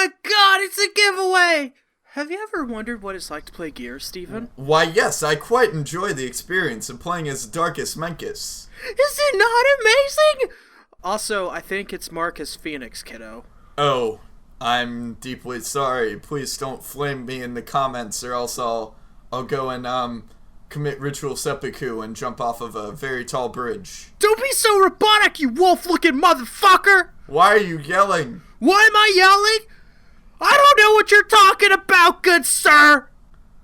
my god, it's a giveaway! Have you ever wondered what it's like to play Gears, Steven? Why, yes, I quite enjoy the experience of playing as Darkus Menkus. Is it not amazing? Also, I think it's Marcus Phoenix, kiddo. Oh, I'm deeply sorry. Please don't flame me in the comments or else I'll go and, commit ritual seppuku and jump off of a very tall bridge. Don't be so robotic, you wolf-looking motherfucker! Why are you yelling? Why am I yelling? I don't know what you're talking about, good sir!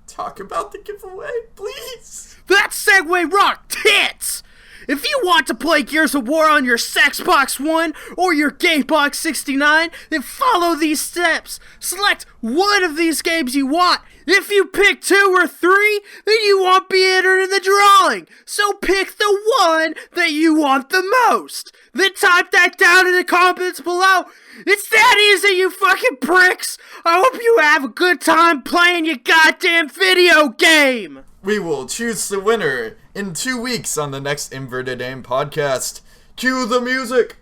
Talk about the giveaway, please. That segue rock tits! If you want to play Gears of War on your Xbox One or your Gamebox 69, then follow these steps. Select one of these games you want. If you pick 2 or 3, then you won't be entered in the drawing. So pick the one that you want the most. Then type that down in the comments below. It's that easy, you fucking pricks. I hope you have a good time playing your goddamn video game. We will choose the winner in 2 weeks on the next Inverted Aim podcast. Cue the music!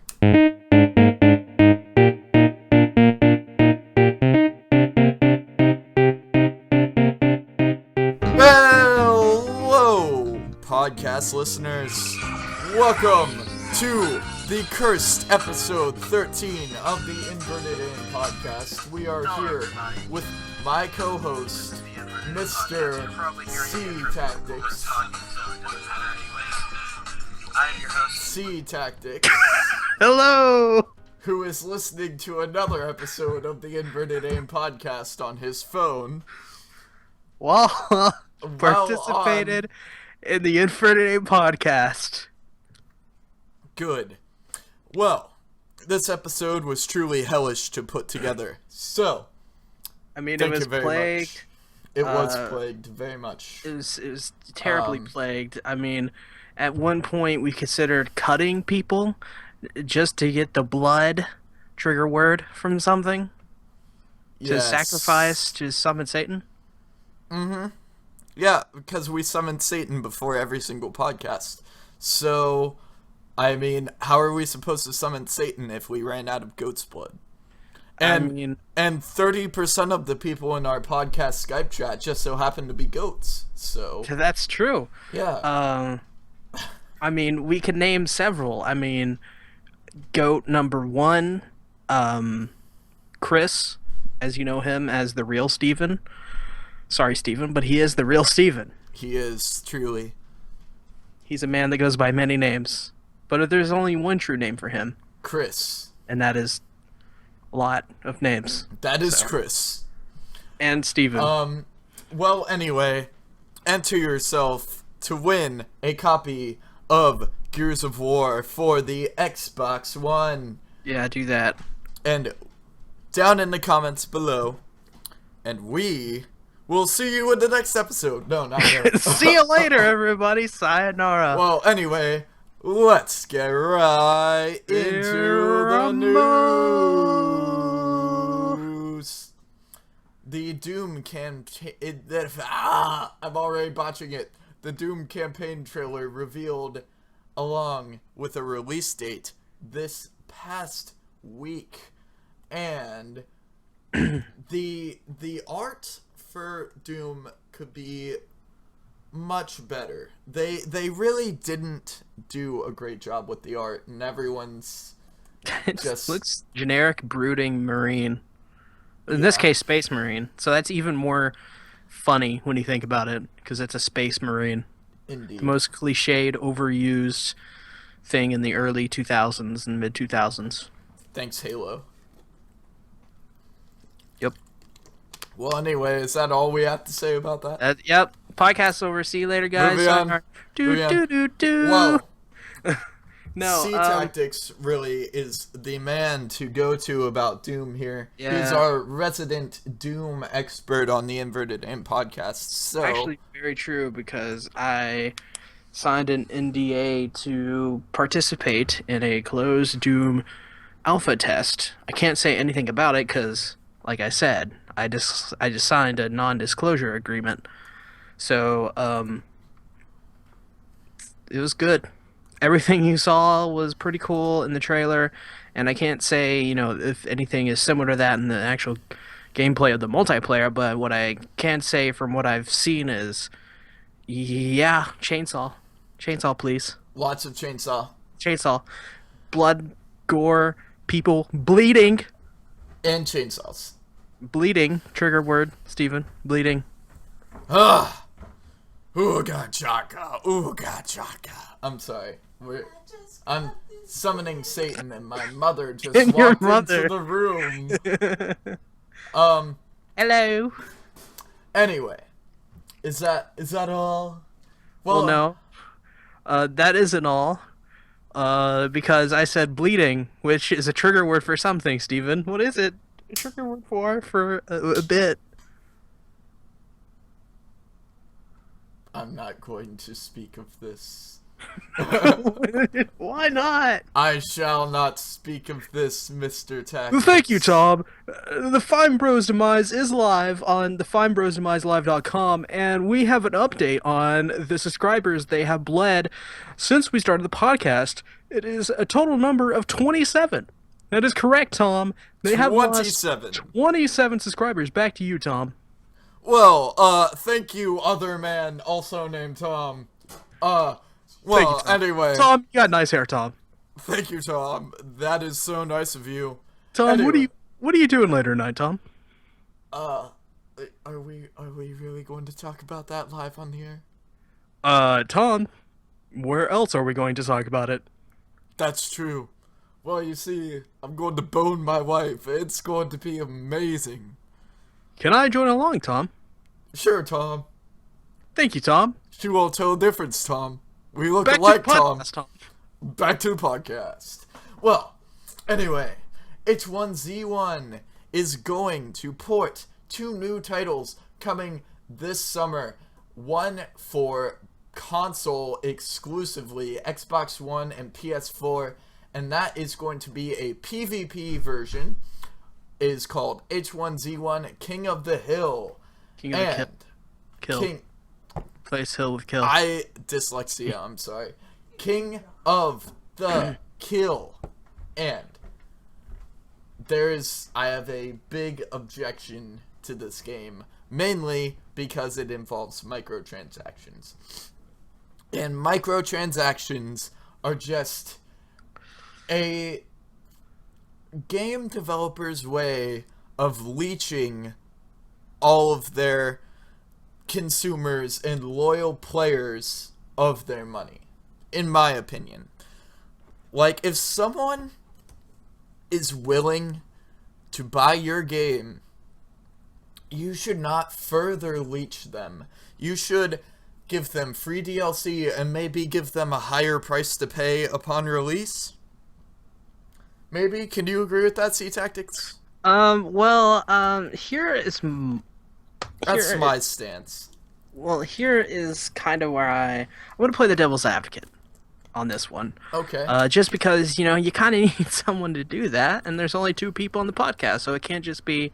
Hello, podcast listeners. Welcome to the cursed episode 13 of the Inverted Aim podcast. We are here with my co-host, Mr. C Tactics. I'm your host. C Tactics. Hello! Who is listening to another episode of the Inverted Aim podcast on his phone. Well, participated in the Inverted Aim podcast. Good. Well, this episode was truly hellish to put together. So, I mean, thank it was you very plagued. much. It was plagued very much. It was terribly plagued. I mean, at one point we considered cutting people just to get the blood trigger word from something. To sacrifice to summon Satan. Mm-hmm. Yeah, because we summoned Satan before every single podcast. So, I mean, how are we supposed to summon Satan if we ran out of goat's blood? And 30% of the people in our podcast Skype chat just so happen to be goats. So that's true. Yeah. I mean, we could name several. I mean, goat number 1, Chris, as you know him as the real Steven. Sorry, Steven, but he is the real Steven. He is, truly. He's a man that goes by many names, but there's only one true name for him. Chris. And that is a lot of names. That is Chris. And Steven. Well, anyway, enter yourself to win a copy of Gears of War for the Xbox One. Yeah, do that. And down in the comments below, and we will see you in the next episode. No, not yet. See you later, everybody. Sayonara. Well, anyway, let's get right into the news. The Doom campaign... I'm already botching it. The Doom campaign trailer revealed along with a release date this past week. And the art for Doom could be much better. They really didn't do a great job with the art, and everyone's it just looks generic, brooding marine. In this case, space marine. So that's even more funny when you think about it, because it's a space marine. Indeed. The most cliched, overused thing in the early 2000s and mid 2000s. Thanks, Halo. Yep. Well, anyway, is that all we have to say about that? Yep. Podcast's over. See you later, guys. Moving on. Whoa. No. C Tactics really is the man to go to about Doom here. Yeah. He's our resident Doom expert on the Inverted Aim podcast. So actually, very true, because I signed an NDA to participate in a closed Doom alpha test. I can't say anything about it because, like I said, I just signed a non-disclosure agreement. So, it was good. Everything you saw was pretty cool in the trailer, and I can't say, if anything is similar to that in the actual gameplay of the multiplayer, but what I can say from what I've seen is, yeah, chainsaw. Chainsaw, please. Lots of chainsaw. Chainsaw. Blood, gore, people bleeding. And chainsaws. Bleeding. Trigger word, Steven. Bleeding. Ah! Ooga chaka. Ooga chaka. I'm sorry. I'm summoning Satan and my mother just And your walked mother. into the room. Hello. Anyway. Is that all? Well, no. That isn't all. Because I said bleeding, which is a trigger word for something, Steven. What is it? A trigger word for a bit. I'm not going to speak of this. Why not? I shall not speak of this, Mr. Tax. Well, thank you, Tom. The Fine Bros Demise is live on the FineBrosDemiseLive.com, and we have an update on the subscribers they have bled since we started the podcast. It is a total number of 27. That is correct, Tom. They have 27. lost 27 subscribers. Back to you, Tom. Well, thank you, other man, also named Tom. Well, Thank you, Tom. Anyway. Tom, you got nice hair, Tom. Thank you, Tom. That is so nice of you. Tom, Anyway. what are you doing later tonight, Tom? Are we really going to talk about that live on the air? Tom, where else are we going to talk about it? That's true. Well, you see, I'm going to bone my wife. It's going to be amazing. Can I join along, Tom? Sure, Tom. Thank you, Tom. She won't tell the difference, Tom. We look Back alike, to the podcast, Tom. Back to the podcast. Well, anyway, H1Z1 is going to port 2 new titles coming this summer. One for console exclusively, Xbox One and PS4, and that is going to be a PvP version. It is called H1Z1 King of the Hill. King of the Kill. Place hill with kill. Dyslexia, I'm sorry. King of the Kill. And I have a big objection to this game, mainly because it involves microtransactions. And microtransactions are just a game developer's way of leeching all of their consumers and loyal players of their money, in my opinion. Like, if someone is willing to buy your game, you should not further leech them. You should give them free DLC and maybe give them a higher price to pay upon release. Maybe? Can you agree with that, C-Tactics? Here is... That's my stance. Well, here is kind of where I'm going to play the devil's advocate on this one. Okay. Just because, you kind of need someone to do that, and there's only 2 people on the podcast, so it can't just be,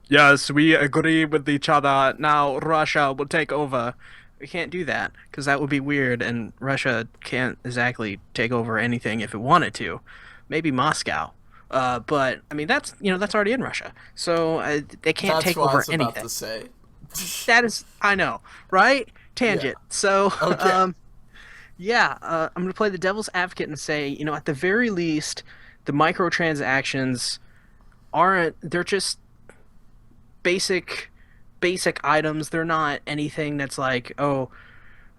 yes, we agree with each other, now Russia will take over. We can't do that, because that would be weird, and Russia can't exactly take over anything if it wanted to. Maybe Moscow. But, I mean, that's already in Russia, so they can't take over anything. That's what I was about to say. That is, I know, right? Tangent. Yeah. So, okay. I'm going to play the devil's advocate and say, at the very least, the microtransactions they're just basic items. They're not anything that's like, oh,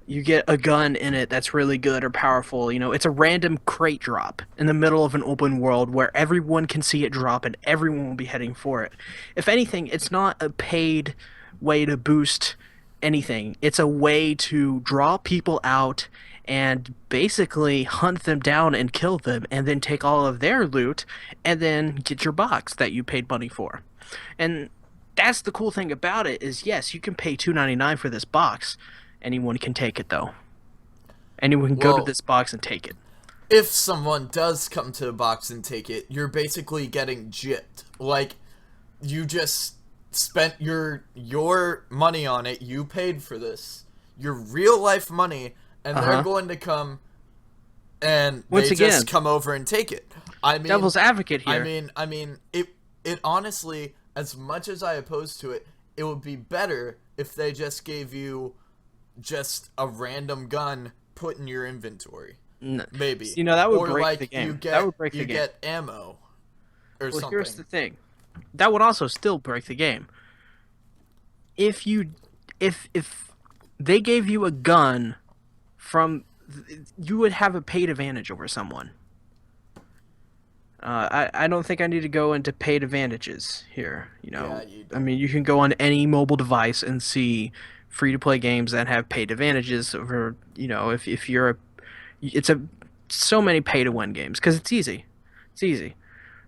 you get a gun in it that's really good or powerful. It's a random crate drop in the middle of an open world where everyone can see it drop and everyone will be heading for it. If anything, it's not a paid way to boost anything. It's a way to draw people out and basically hunt them down and kill them and then take all of their loot and then get your box that you paid money for. And that's the cool thing about it is, yes, you can pay $2.99 for this box. Anyone can take it, though. Anyone can go to this box and take it. If someone does come to the box and take it, you're basically getting gypped. Like, you just spent your money on it, you paid for this, your real life money, and they're going to come and just come over and take it. I mean, devil's advocate here. it honestly, as much as I oppose to it, it would be better if they just gave you just a random gun put in your inventory. Maybe. That would or break like the game. you get That would break you the game. get ammo or something. Here's the thing. That would also still break the game. If they gave you a gun you would have a paid advantage over someone. I don't think I need to go into paid advantages here. Yeah, you don't. I mean, you can go on any mobile device and see free-to-play games that have paid advantages over, if you're so many pay-to-win games because it's easy. It's easy.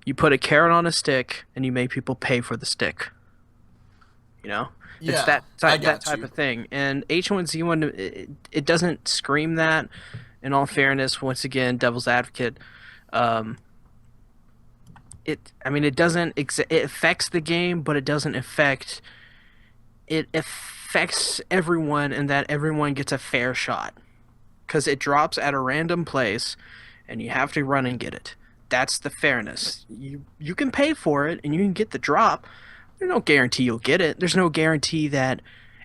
You put a carrot on a stick and you make people pay for the stick. It's Yeah, I got that type you. of thing. And H1Z1, it doesn't scream that. In all fairness, once again, devil's advocate. It doesn't. It affects the game, but it doesn't affect. It affects everyone, in that everyone gets a fair shot, because it drops at a random place, and you have to run and get it. That's the fairness. You can pay for it, and you can get the drop. There's no guarantee you'll get it. There's no guarantee that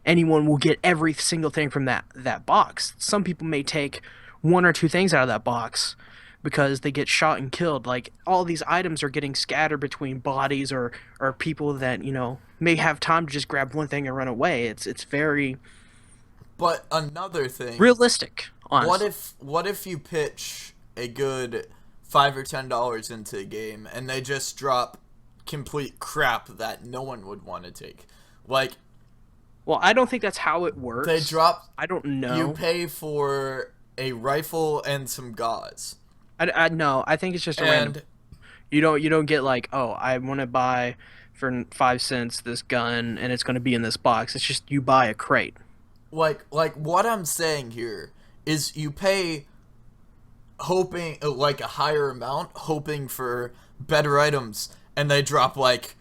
anyone will get every single thing from that box. Some people may take one or two things out of that box because they get shot and killed. Like, all these items are getting scattered between bodies or people that, may have time to just grab one thing and run away. It's very But another thing, realistic, honestly. what if you pitch a good $5 or $10 into a game and they just drop complete crap that no one would want to take? Like, Well, I don't think that's how it works. they drop. I don't know. You pay for a rifle and some gauze. I no. I think it's just a random. And You don't get like, oh, I want to buy for 5 cents this gun and it's going to be in this box. It's just you buy a crate. like what I'm saying here is you pay hoping like a higher amount hoping for better items, and they drop like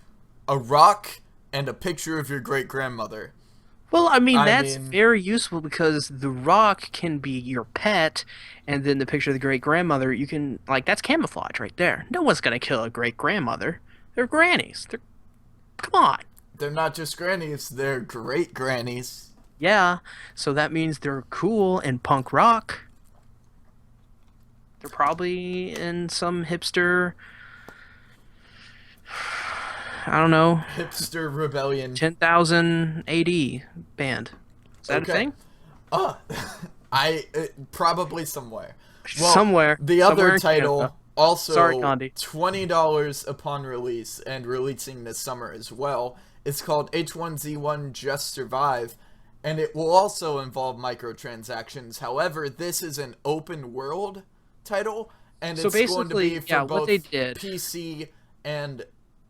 a rock and a picture of your great grandmother. Well, I mean, I that's mean- very useful because the rock can be your pet, and then the picture of the great grandmother, you can, like, that's camouflage right there. No one's going to kill a great grandmother. They're grannies. Come on. They're not just grannies, they're great grannies. Yeah, so that means they're cool and punk rock. They're probably in some hipster, I don't know, Hipster rebellion. 10,000 AD band. Is that Okay. a thing? Probably somewhere. Somewhere. The somewhere other in title Canada. also Sorry, Gandhi. $20 upon release and releasing this summer as well. It's called H1Z1 Just Survive, and it will also involve microtransactions. However, this is an open world title, and So it's going to basically, be for yeah, both what they did- PC and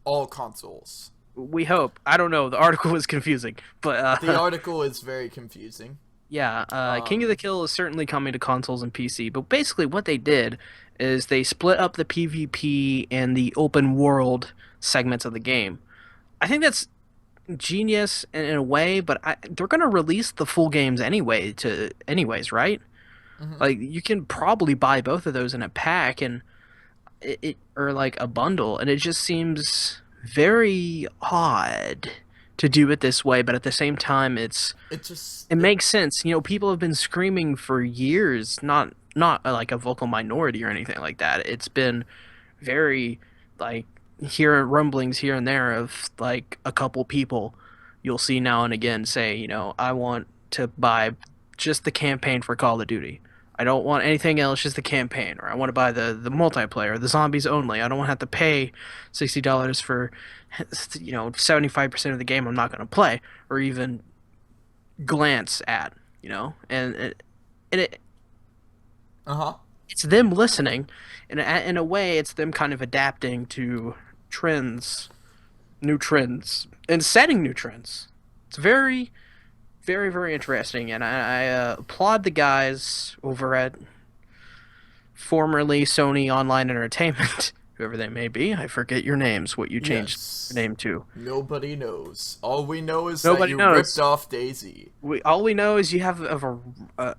all consoles. We hope. I don't know. The article was confusing, but The article is very confusing. yeah, King of the Kill is certainly coming to consoles and PC. But basically, what they did is they split up the PvP and the open world segments of the game. I think that's genius in a way, but they're gonna release the full games anyways, right? Like, you can probably buy both of those in a pack and or like a bundle, and it just seems very odd to do it this way. But at the same time, it makes sense. People have been screaming for years, not like a vocal minority or anything like that. It's been very, like, hear rumblings here and there of like a couple people you'll see now and again say, I want to buy just the campaign for Call of Duty. I don't want anything else, just the campaign. Or I want to buy the multiplayer, the zombies only. I don't want to have to pay $60 for 75% of the game I'm not going to play or even glance at, and it it's them listening, and in a way it's them kind of adapting to new trends, and setting new trends. It's very, very, very interesting, and I applaud the guys over at formerly Sony Online Entertainment, whoever they may be. I forget your names, what you changed your name to. Nobody knows. All we know is Nobody that you knows. ripped off Daisy. All we know is you have a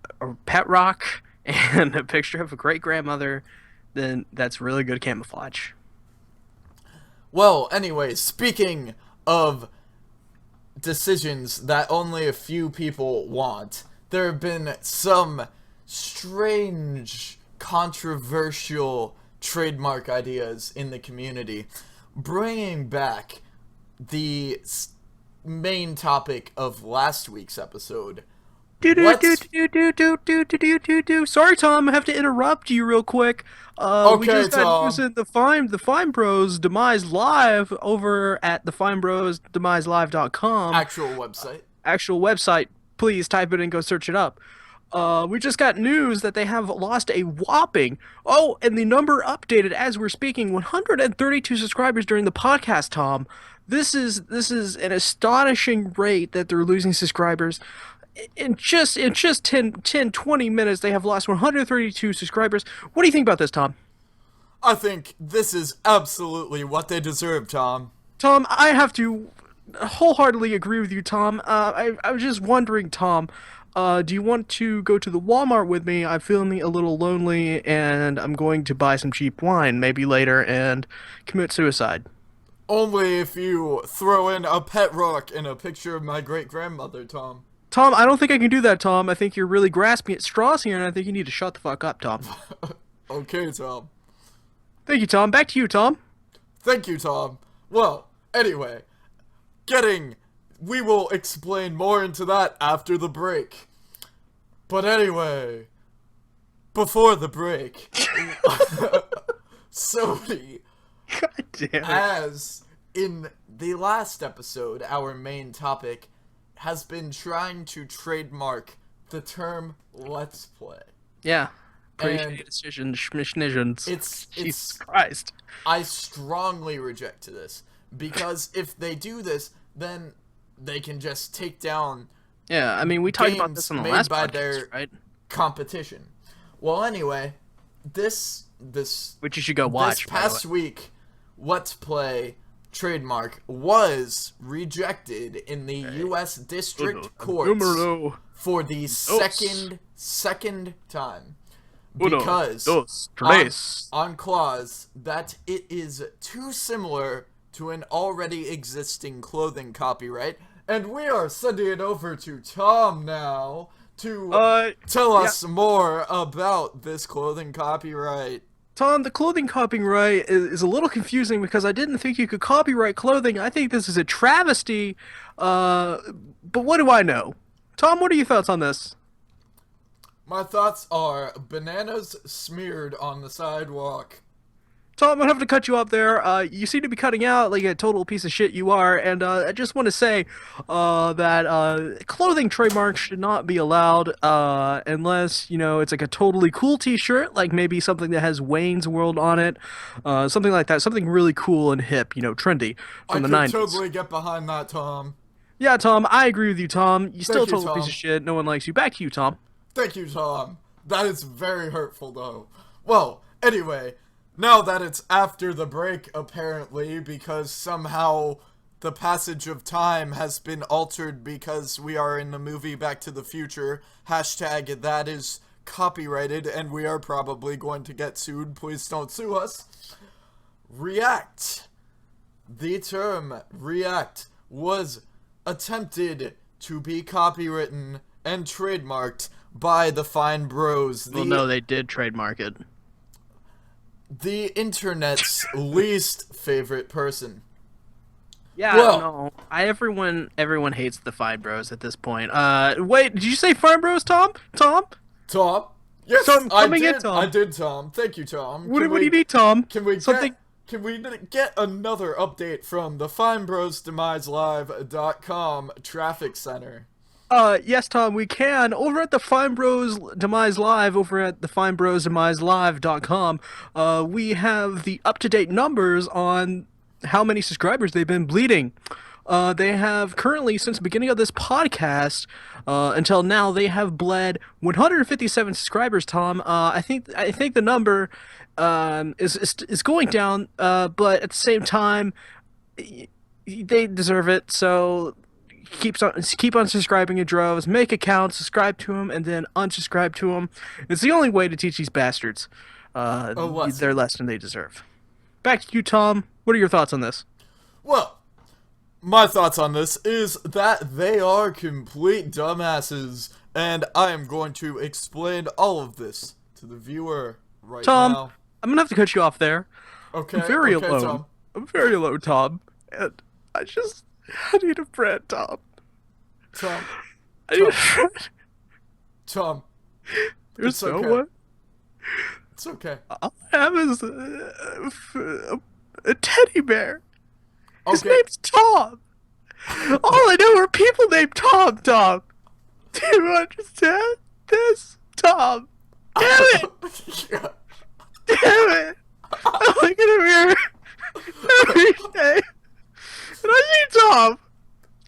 pet rock and a picture of a great grandmother then that's really good camouflage. Well, anyway, speaking of decisions that only a few people want, there have been some strange, controversial trademark ideas in the community, bringing back the main topic of last week's episode. Sorry, Tom, I have to interrupt you real quick. Okay, we just got Tom. news in the Fine Bros Demise Live over at thefinebrosdemiselive.com. Actual website. Please type it and go search it up. We just got news that they have lost a whopping, and the number updated as we're speaking, 132 subscribers during the podcast, Tom. This is an astonishing rate that they're losing subscribers. In just 20 minutes, they have lost 132 subscribers. What do you think about this, Tom? I think this is absolutely what they deserve, Tom. Tom, I have to wholeheartedly agree with you, Tom. I was just wondering, Tom, do you want to go to the Walmart with me? I'm feeling a little lonely, and I'm going to buy some cheap wine maybe later and commit suicide. Only if you throw in a pet rock and a picture of my great-grandmother, Tom. Tom, I don't think I can do that, Tom. I think you're really grasping at straws here, and I think you need to shut the fuck up, Tom. Okay, Tom. Thank you, Tom. Back to you, Tom. Thank you, Tom. Well, anyway, we will explain more into that after the break. But anyway, before the break, Sony, God damn it. as in the last episode, our main topic, has been trying to trademark the term Let's Play. Yeah. And decisions. Jesus Christ. I strongly reject this, because if they do this, then they can just take down Yeah, I mean, we talked about this on the made last by podcast, their right? competition. Well, anyway, this Which you should go watch. this past week, Let's Play trademark was rejected in the U.S. District Courts for the second time, because on clause that it is too similar to an already existing clothing copyright. And we are sending it over to Tom now to tell us more about this clothing copyright. Tom, the clothing copyright is a little confusing because I didn't think you could copyright clothing. I think this is a travesty, but what do I know? Tom, what are your thoughts on this? My thoughts are bananas smeared on the sidewalk. Tom, I'm gonna have to cut you up there. You seem to be cutting out like a total piece of shit you are, and I just want to say that clothing trademarks should not be allowed unless, you know, it's like a totally cool t-shirt, like maybe something that has Wayne's World on it, something like that, something really cool and hip, you know, trendy from the 90s. I could totally get behind that, Tom. Yeah, Tom, I agree with you, Tom. You're still a total Tom. piece of shit. No one likes you. Back to you, Tom. Thank you, Tom. That is very hurtful, though. Well, anyway, now that it's after the break, apparently, because somehow the passage of time has been altered because we are in the movie Back to the Future, hashtag that is copyrighted, and we are probably going to get sued. Please don't sue us. React. The term React was attempted to be copywritten and trademarked by the Fine Bros. Well, no, they did trademark it. The internet's least favorite person. Yeah, well, no. Everyone hates the Fine Bros at this point. Wait, did you say Fine Bros, Tom? Tom? Yes, Tom, I coming did. in, Tom. I did, Tom. Thank you, Tom. What do you need, Tom? Can we get another update from the FineBrosDemiseLive.com traffic center? Yes, Tom, we can. Over at the Fine Bros Demise Live, over at the FineBrosDemiseLive.com, we have the up-to-date numbers on how many subscribers they've been bleeding. They have currently, since the beginning of this podcast, until now, they have bled 157 subscribers, Tom. I think the number is going down, but at the same time, they deserve it, so keep on subscribing in droves, make accounts, subscribe to them, and then unsubscribe to them. It's the only way to teach these bastards. Oh, what? They're less than they deserve. Back to you, Tom. What are your thoughts on this? Well, my thoughts on this is that they are complete dumbasses, and I am going to explain all of this to the viewer right Tom, now. I'm gonna have to cut you off there. Okay, I'm very okay, alone. Tom. I'm very alone, Tom. And I need a friend, Tom. Tom. I need a friend. Tom. There's It's no okay. one. It's okay. All I have is a teddy bear. His Okay. name's Tom. All I know are people named Tom. Tom. Do you understand this, Tom? Damn it! Damn it! I look in the mirror every day, and I see Tom.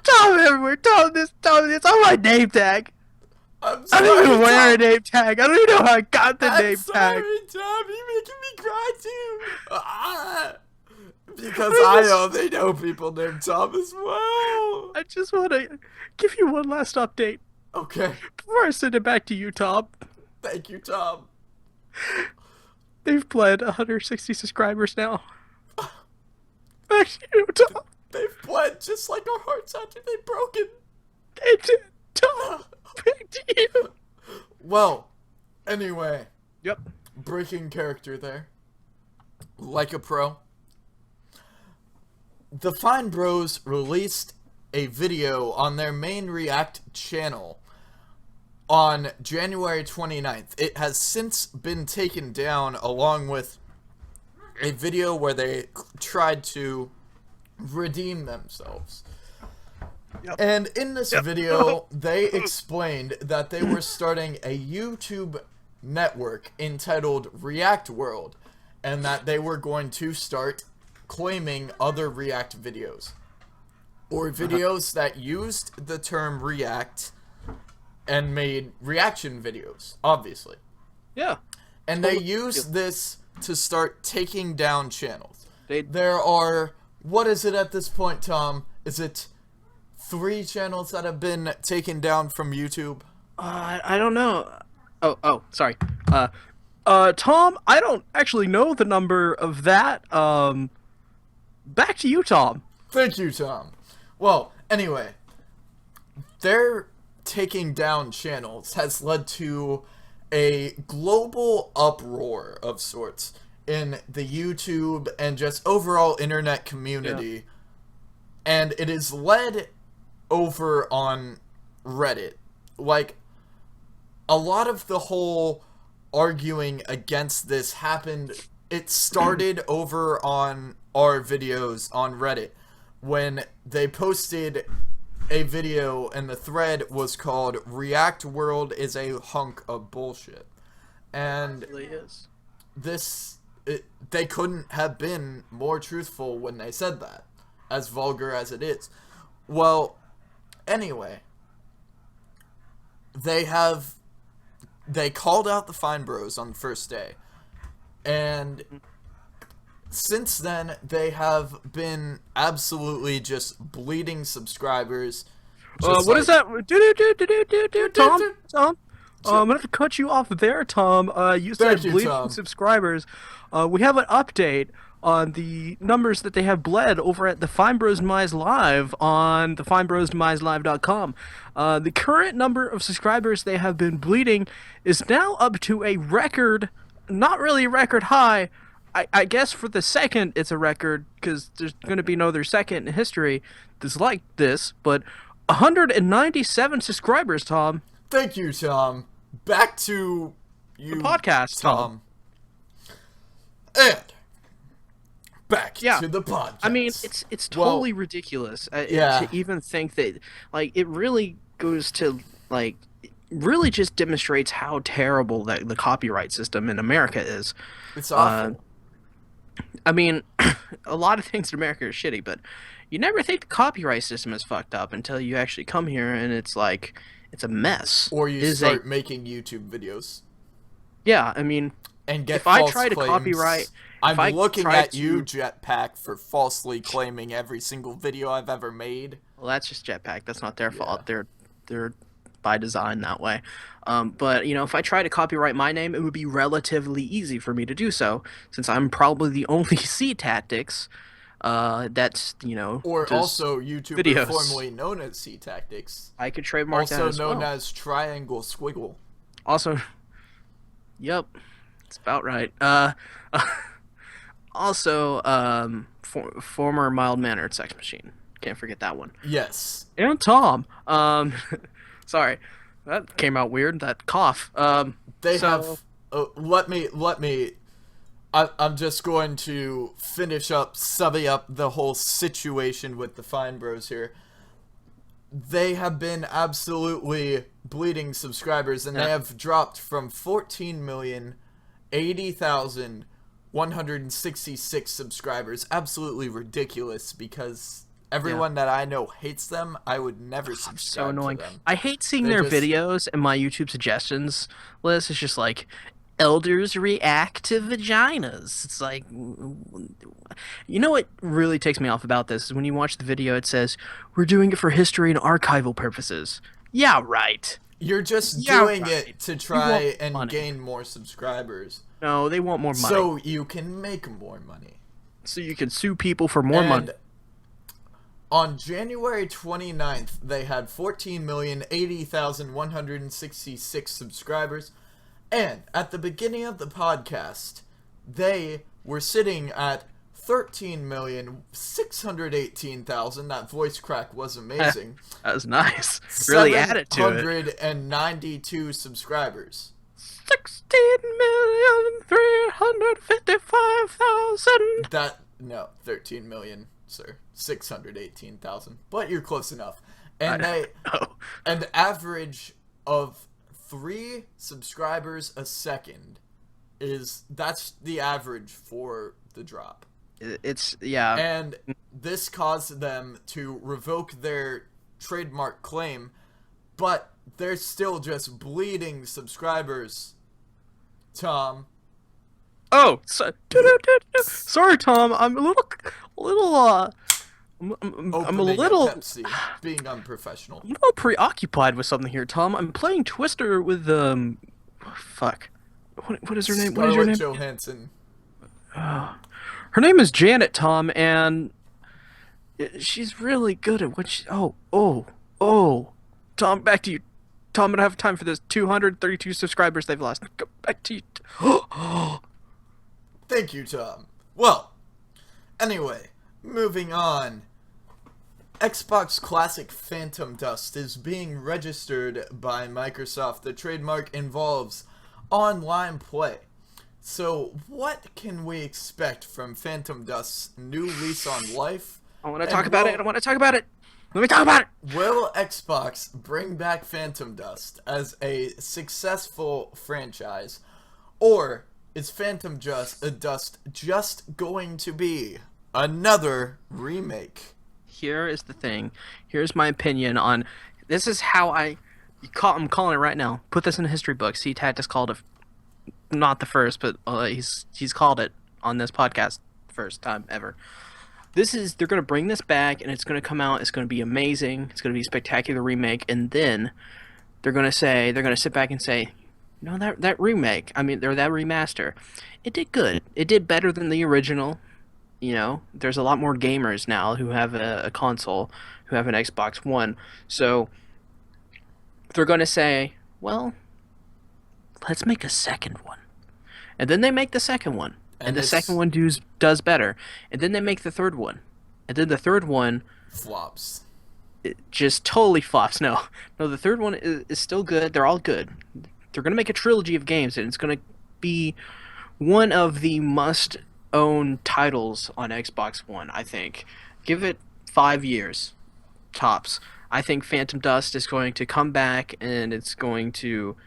Tom everywhere. Tom this. Tom this. On my name tag. I'm I sorry, don't even wear a Tom. name tag. I don't even know how I got the I'm name sorry, tag. Tom. You're making me cry too. Because I only know people named Tom as well. I just want to give you one last update Okay. before I send it back to you, Tom. Thank you, Tom. They've bled 160 subscribers now. Back to you, Tom. They've bled just like our hearts after they've broken. They did, Tom. Back to you. Well, anyway, Yep. breaking character there. Like a pro. The Fine Bros released a video on their main React channel on January 29th. It has since been taken down, along with a video where they tried to redeem themselves. Yep. And in this video, they explained that they were starting a YouTube network entitled React World, and that they were going to start claiming other React videos, or videos that used the term React and made reaction videos, obviously. Yeah. And they used this to start taking down channels. They There are, what is it at this point, Tom? Is it 3 channels that have been taken down from YouTube? I don't know. Oh, sorry. Tom, I don't actually know the number of that. Back to you, Tom. Thank you, Tom. Well, anyway, their taking down channels has led to a global uproar of sorts in the YouTube and just overall internet community. And it is led over on Reddit. Like, a lot of the whole arguing against this happened, it started over on our videos on Reddit when they posted a video and the thread was called React World is a hunk of bullshit. And It really is. they couldn't have been more truthful when they said that, as vulgar as it is. Well, anyway, they called out the Fine Bros on the first day, and since then they have been absolutely just bleeding subscribers. What is that? Tom, I'm gonna have to cut you off there, Tom. You said Thank you, bleeding Tom. subscribers. We have an update on the numbers that they have bled over at the Fine Bros Demise Live on the FineBrosDemiseLive.com. The current number of subscribers they have been bleeding is now up to a record, not really a record high. I guess for the second it's a record, because there's going to be no other second in history that's like this, but 197 subscribers, Tom. Thank you, Tom. Back to you, The podcast, Tom. And back Yeah. to the podcast. I mean, it's totally ridiculous yeah. to even think that, like, it really goes to, like, it really just demonstrates how terrible that the copyright system in America is. It's awful. I mean, a lot of things in America are shitty, but you never think the copyright system is fucked up until you actually come here and it's like, it's a mess. Or you It is start making YouTube videos. Yeah, I mean, And get if I false try to claims. copyright... if I'm I looking try at to- you, Jetpack, for falsely claiming every single video I've ever made. Well, that's just Jetpack. That's not their fault. They're by design that way. But if I try to copyright my name, it would be relatively easy for me to do so, since I'm probably the only C Tactics that's Or does also YouTuber videos. formerly known as C Tactics, I could trademark that also as known well. as Triangle Squiggle. Also, yep, it's about right. Also, former mild mannered sex machine. Can't forget that one. Yes. And Tom. Sorry, that came out weird. That cough. They So have. Let me. I'm just going to finish up, summing up the whole situation with the Fine Bros here. They have been absolutely bleeding subscribers, and yeah, they have dropped from 14,080,166 subscribers. Absolutely ridiculous, because yeah. everyone that I know hates them. I would never So subscribe to annoying. them. I hate seeing They their just videos and my YouTube suggestions list. It's just like elders react to vaginas. It's like, what really takes me off about this is when you watch the video, it says we're doing it for history and archival purposes. Yeah, right. You're just Yeah, doing right. it to We want try and money. gain more subscribers, No, they want more money, so you can make more money. so you can sue people for more money. And on January 29th, they had 14,080,166 subscribers. And at the beginning of the podcast, they were sitting at 13,618,000. That voice crack was amazing. That was nice. Really added to it. 792 subscribers. 16,355,000. No, 13 million, sir. 618,000. But you're close enough. And I know. an average of 3 subscribers a second that's the average for the drop. It's yeah. And this caused them to revoke their trademark claim, but they're still just bleeding subscribers. Tom. Oh, sorry, Tom. I'm a little. I'm a Opening little. Pepsi, being unprofessional. I'm a little preoccupied with something here, Tom. I'm playing Twister with fuck. What is her name? What is her Scarlett name? Johansson. Her name is Janet, Tom, and she's really good at what she. Oh. Tom, back to you. Tom, I don't have time for this. 232 subscribers they've lost. Go back to you. Thank you, Tom. Well, anyway, moving on. Xbox Classic Phantom Dust is being registered by Microsoft. The trademark involves online play. So, what can we expect from Phantom Dust's new lease on life? I want to talk about it. Let me talk about it. Will Xbox bring back Phantom Dust as a successful franchise? Or is Phantom Dust just going to be another remake? Here is the thing. Here's my opinion on. This is how I'm calling it right now. Put this in a history book. See, Tat just called it. Not the first, but he's called it on this podcast first time ever. They're gonna bring this back, and it's gonna come out. It's gonna be amazing. It's gonna be a spectacular remake, and then they're gonna sit back and say, that remake. I mean, that remaster. It did good. It did better than the original. There's a lot more gamers now who have a console, who have an Xbox One. So they're gonna say, well, let's make a second one. And then they make the second one. And the second one does better. And then they make the third one. And then the third one flops. It just totally flops. No, the third one is still good. They're all good. They're going to make a trilogy of games, and it's going to be one of the must-own titles on Xbox One, I think. Give it 5 years, tops. I think Phantom Dust is going to come back, and it's going to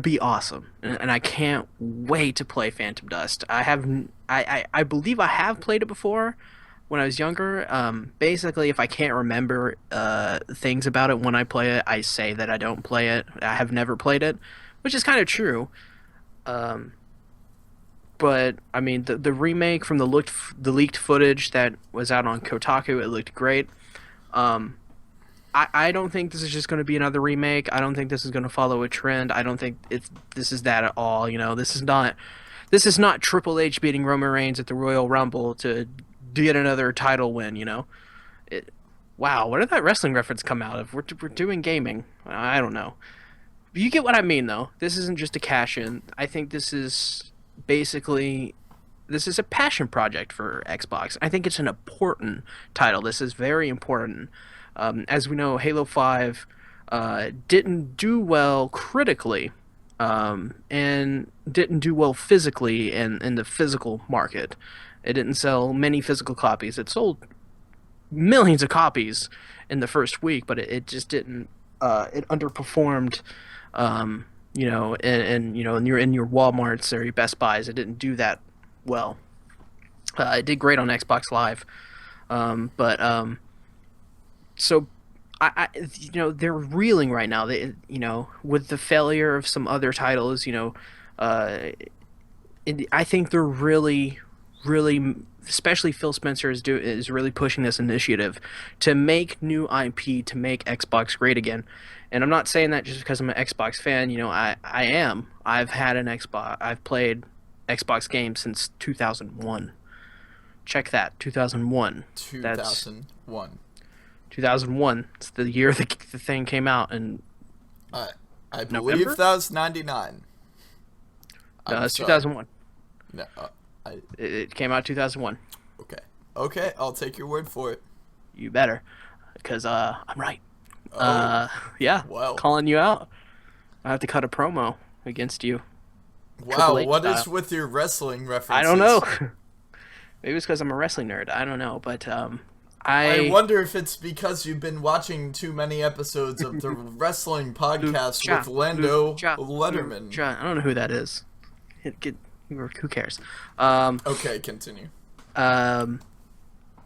be awesome, and I can't wait to play Phantom Dust. I believe I have played it before when I was younger. Basically, if I can't remember things about it when I play it, I say that I don't play it. I have never played it, which is kind of true. But I mean, the remake from the leaked footage that was out on Kotaku, it looked great. I don't think this is just going to be another remake. I don't think this is going to follow a trend. I don't think this is that at all. This is not Triple H beating Roman Reigns at the Royal Rumble to get another title win. Wow, where did that wrestling reference come out of? We're doing gaming. I don't know. You get what I mean, though. This isn't just a cash in. I think basically this is a passion project for Xbox. I think it's an important title. This is very important. As we know, Halo 5 didn't do well critically, and didn't do well physically in the physical market. It didn't sell many physical copies. It sold millions of copies in the first week, but it just didn't. It underperformed. In your WalMarts or your Best Buys, it didn't do that well. It did great on Xbox Live, but so they're reeling right now. With the failure of some other titles, I think they're really, really, especially Phil Spencer is really pushing this initiative to make new IP, to make Xbox great again. And I'm not saying that just because I'm an Xbox fan. I am. I've had an Xbox. I've played Xbox games since 2001. Check that, 2001. 2001. 2001. It's the year the thing came out, and I believe that was 99. No, it's 2001. No, it came out 2001. Okay, I'll take your word for it. You better, because I'm right. Yeah. Well, calling you out. I have to cut a promo against you. Wow, what is with your wrestling references? I don't know. Maybe it's because I'm a wrestling nerd. I don't know, but I wonder if it's because you've been watching too many episodes of the wrestling podcast with Lando Letterman. I don't know who that is. Who cares? Okay, continue.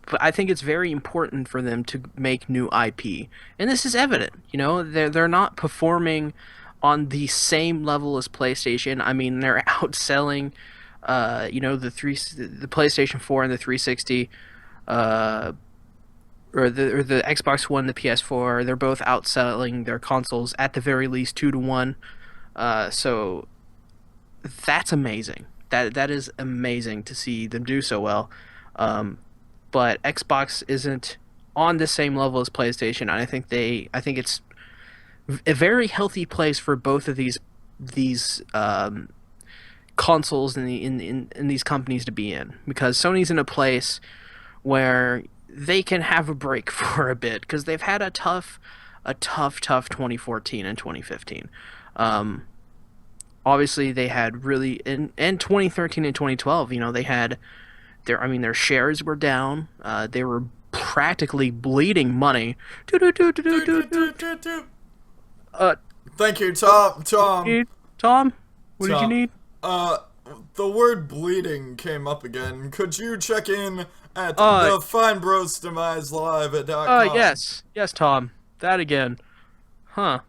But I think it's very important for them to make new IP, and this is evident. They're not performing on the same level as PlayStation. I mean, they're outselling, the PlayStation 4 and the 360, or the Xbox One, the PS4. They're both outselling their consoles at the very least 2-1. So that's amazing. That is amazing to see them do so well. But Xbox isn't on the same level as PlayStation, and I think it's a very healthy place for both of these consoles and in these companies to be in, because Sony's in a place where they can have a break for a bit, because they've had a tough 2014 and 2015. Obviously, they had really in 2013 and 2012. They had their shares were down. They were practically bleeding money. Thank you, Tom. Tom, what did you need? The word bleeding came up again. Could you check in at the Fine Bros Demise Live.com? Yes, Tom. That again. Huh.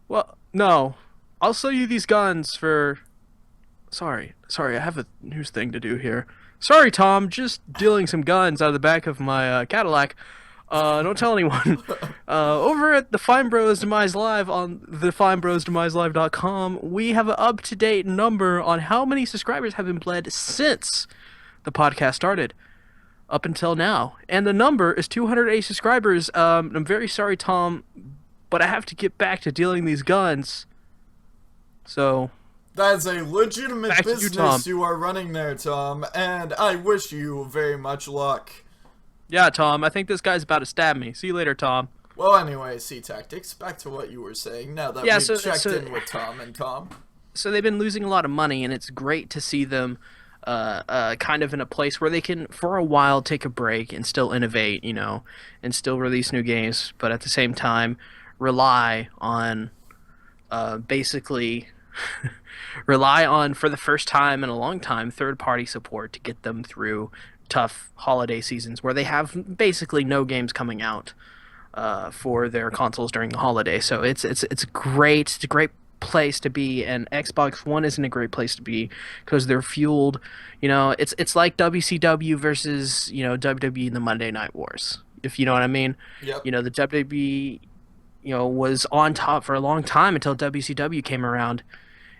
Well, no. I'll sell you these guns for... Sorry, I have a news thing to do here. Sorry, Tom, just dealing some guns out of the back of my Cadillac. Don't tell anyone. Over at the Fine Bros Demise Live on the FineBrosDemiseLive.com, we have an up-to-date number on how many subscribers have been bled since the podcast started up until now. And the number is 208 subscribers. I'm very sorry, Tom, but I have to get back to dealing these guns. So... That's a legitimate business you are running there, Tom, and I wish you very much luck. Yeah, Tom, I think this guy's about to stab me. See you later, Tom. Well, anyway, C-Tactics, back to what you were saying, now that we've checked in with Tom and Tom. So they've been losing a lot of money, and it's great to see them kind of in a place where they can, for a while, take a break and still innovate, and still release new games, but at the same time, rely on, for the first time in a long time, third-party support to get them through tough holiday seasons where they have basically no games coming out for their consoles during the holiday. So it's great. It's a great place to be, and Xbox One isn't a great place to be because they're fueled. It's like WCW versus WWE in the Monday Night Wars. if you know what I mean. Yep. You know, the WWE, you know, was on top for a long time until WCW came around,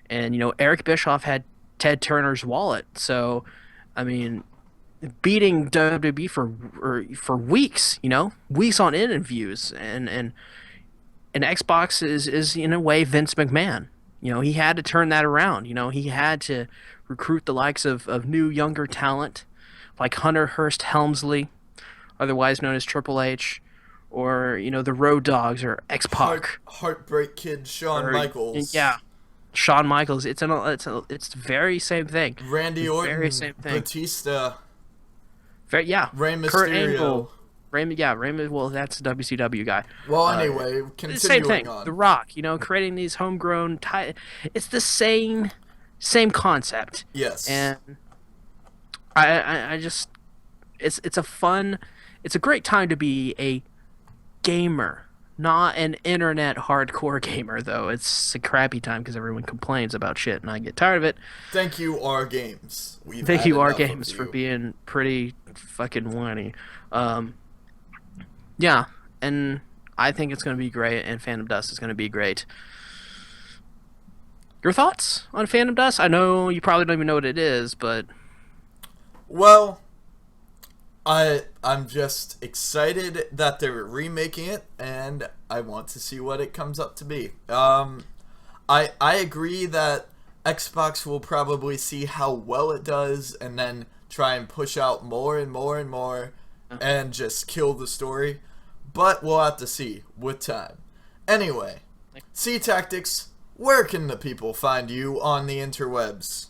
and you know, Eric Bischoff had Ted Turner's wallet. So, I mean, beating WWE for weeks, you know, weeks on end in views, and Xbox is in a way Vince McMahon. You know, he had to turn that around. You know, he had to recruit the likes of new younger talent like Hunter Hearst Helmsley, otherwise known as Triple H, or you know the Road Dogs or X Pac. Heartbreak Kid Shawn Michaels. Yeah, Shawn Michaels. It's the very same thing. Randy Orton. Very same thing. Batista. Yeah. Rey Mysterio. Kurt Angle. Raymond, well, that's a WCW guy. Well, anyway, continuing same thing. on. The Rock, you know, creating these homegrown. It's the same concept. Yes. And I just, it's a great time to be a gamer, not an internet hardcore gamer though. It's a crappy time because everyone complains about shit, and I get tired of it. Thank you, R Games. Thank you, R Games, for being pretty fucking whiny. Yeah, and I think it's going to be great, and Phantom Dust is going to be great. Your thoughts on Phantom Dust? I know you probably don't even know what it is, but... Well, I'm just excited that they're remaking it, and I want to see what it comes up to be. I agree that Xbox will probably see how well it does, and then try and push out more and more and more, and just kill the story. But we'll have to see with time. Anyway, C Tactics, where can the people find you on the interwebs?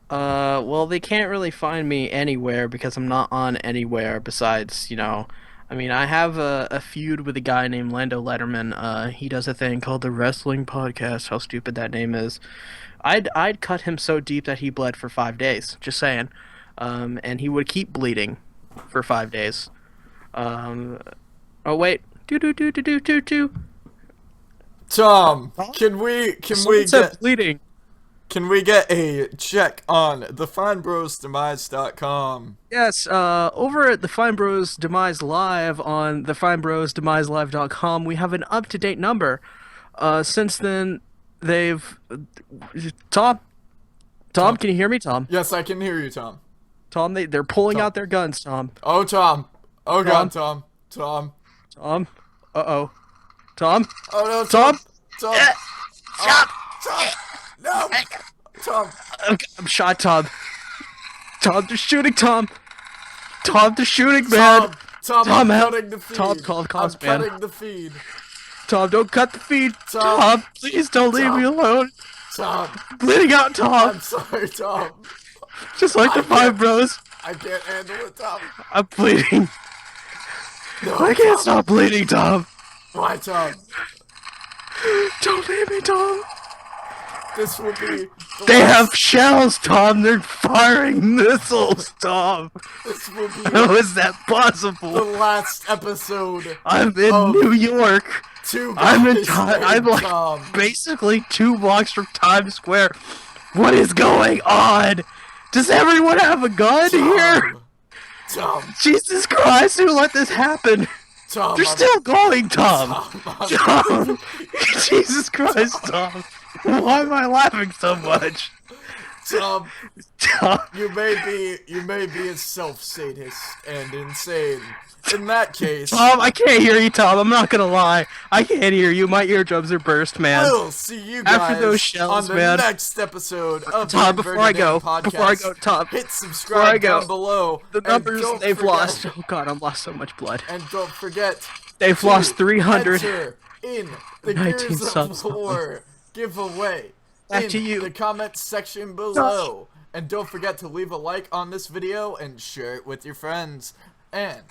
Well, they can't really find me anywhere because I'm not on anywhere besides, you know, I mean, I have a feud with a guy named Lando Letterman. He does a thing called the Wrestling Podcast. How stupid that name is. I'd cut him so deep that he bled for 5 days. Just saying. And he would keep bleeding for 5 days. Oh wait. Tom, can we get bleeding? Can we get a check on thefinebros.demise.com? Yes, over at the Fine Bros Demise Live on thefinebrosdemiselive.com, we have an up-to-date number. Since then, they've... Tom, can you hear me, Tom? Yes, I can hear you, Tom. Tom, they're pulling out their guns, Tom. Oh, Tom. Oh, God, Tom. Tom. Uh-oh. Tom? Oh, no, Tom? Tom. Stop! Tom. No! Tom. I'm shot, Tom. Tom, they're shooting, Tom. Tom, they're shooting, man. Tom, I'm cutting the feed. Tom, call the cops, man. I'm cutting the feed. Tom, don't cut the feed. Tom, Tom, please don't leave me alone. Tom. Bleeding out, Tom. I'm sorry, Tom. Just like the Five Bros. I can't handle it, Tom. I'm bleeding. No, I can't stop bleeding, Tom. Why, Tom? Don't leave me, Tom. This will be... They have shells, Tom. They're firing missiles, Tom. This will be... How is that possible? The last episode. I'm in New York. I'm like Tom. Basically 2 blocks from Times Square. What is going on? Does everyone have a gun here? Tom. Jesus Christ, who let this happen? Tom. They're still going, Tom. Tom. Jesus Christ, Tom. Why am I laughing so much? Tom. Tom. You may be a self-sadist and insane. In that case... Tom, I can't hear you, Tom. I'm not gonna lie. I can't hear you. My eardrums are burst, man. We'll see you guys after those shells, on the next episode of Tom, the before I go, Tom. Hit subscribe down below. The numbers they've lost. Oh god, I've lost so much blood. And don't forget, they've lost 300. Enter in the Gears of War giveaway in the comments section below. And don't forget to leave a like on this video and share it with your friends. And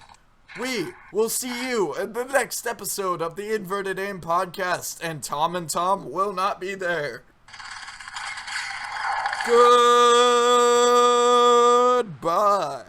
we will see you in the next episode of the Inverted Aim Podcast, and Tom will not be there. Goodbye.